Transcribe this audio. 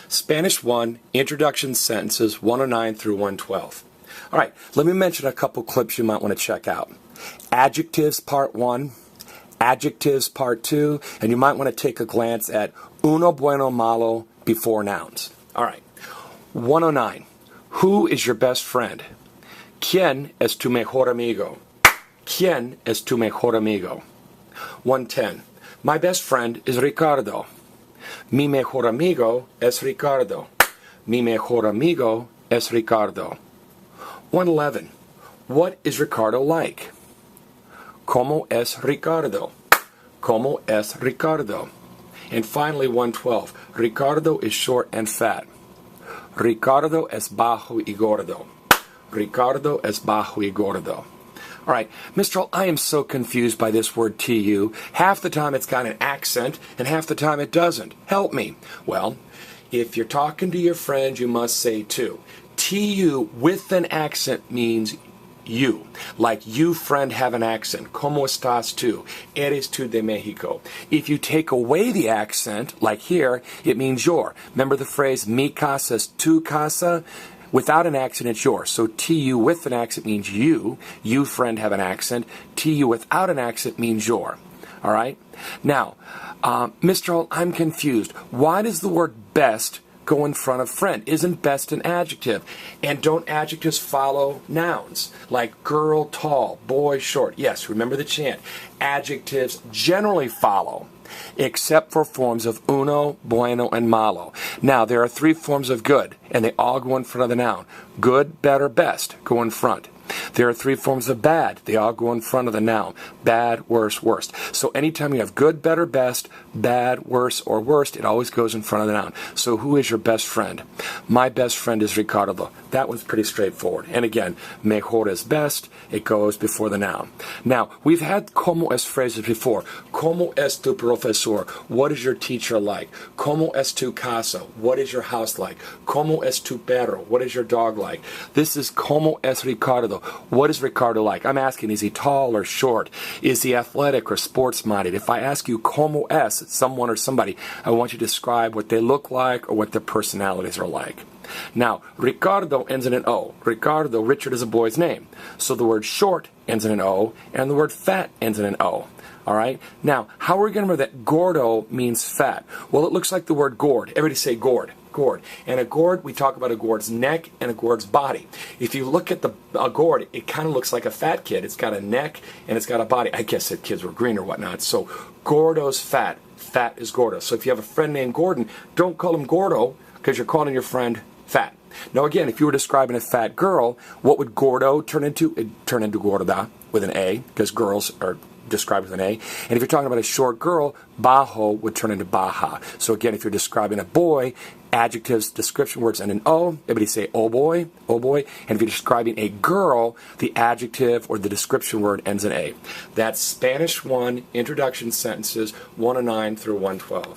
Spanish 1, Introduction Sentences 109 through 112. All right, let me mention a couple clips you might want to check out. Adjectives Part 1, Adjectives Part 2, and you might want to take a glance at uno, bueno, malo before nouns. All right, 109. Who is your best friend? ¿Quién es tu mejor amigo? ¿Quién es tu mejor amigo? 110. My best friend is Ricardo. Mi mejor amigo es Ricardo. Mi mejor amigo es Ricardo. 111. What is Ricardo like? ¿Cómo es Ricardo? ¿Cómo es Ricardo? And finally, 112. Ricardo is short and fat. Ricardo es bajo y gordo. Ricardo es bajo y gordo. All right, Mr. Holt, I am so confused by this word TU. Half the time it's got an accent, and half the time it doesn't. Help me. Well, if you're talking to your friend, you must say to. TU with an accent means you. Like you, friend, have an accent. ¿Cómo estás tú? Eres tú de Mexico. If you take away the accent, like here, it means your. Remember the phrase, mi casa es tu casa? Without an accent, it's yours. So TU with an accent means you. You, friend, have an accent. TU without an accent means your. All right? Now, Mr. Holt, I'm confused. Why does the word best go in front of friend? Isn't best an adjective? And don't adjectives follow nouns? Like girl, tall, boy, short. Yes, remember the chant. Adjectives generally follow, except for forms of uno, bueno, and malo. Now, there are 3 forms of good, and they all go in front of the noun. Good, better, best go in front. There are 3 forms of bad. They all go in front of the noun. Bad, worse, worst. So anytime you have good, better, best, bad, worse, or worst, it always goes in front of the noun. So who is your best friend? My best friend is Ricardo. That one's pretty straightforward. And again, mejor is best. It goes before the noun. Now, we've had como es phrases before. Como es tu profesor? What is your teacher like? Como es tu casa? What is your house like? Como es tu perro? What is your dog like? This is como es Ricardo. What is Ricardo like? I'm asking, is he tall or short? Is he athletic or sports-minded? If I ask you como es, someone or somebody, I want you to describe what they look like or what their personalities are like. Now, Ricardo ends in an O. Ricardo, Richard is a boy's name. So the word short ends in an O, and the word fat ends in an O. All right? Now, how are we going to remember that gordo means fat? Well, it looks like the word gourd. Everybody say gourd. Gourd. And a gourd, we talk about a gourd's neck and a gourd's body. If you look at a gourd, it kind of looks like a fat kid. It's got a neck and it's got a body. I guess if kids were green or whatnot. So gordo's fat. Fat is gordo. So if you have a friend named Gordon, don't call him gordo because you're calling your friend fat. Now again, if you were describing a fat girl, what would gordo turn into? It'd turn into gorda with an A because girls are described with an A. And if you're talking about a short girl, bajo would turn into baja. So again, if you're describing a boy, adjectives, description words, and an O, everybody say oh boy, oh boy. And if you're describing a girl, the adjective or the description word ends in A. That's Spanish 1, Introduction Sentences 109 through 112.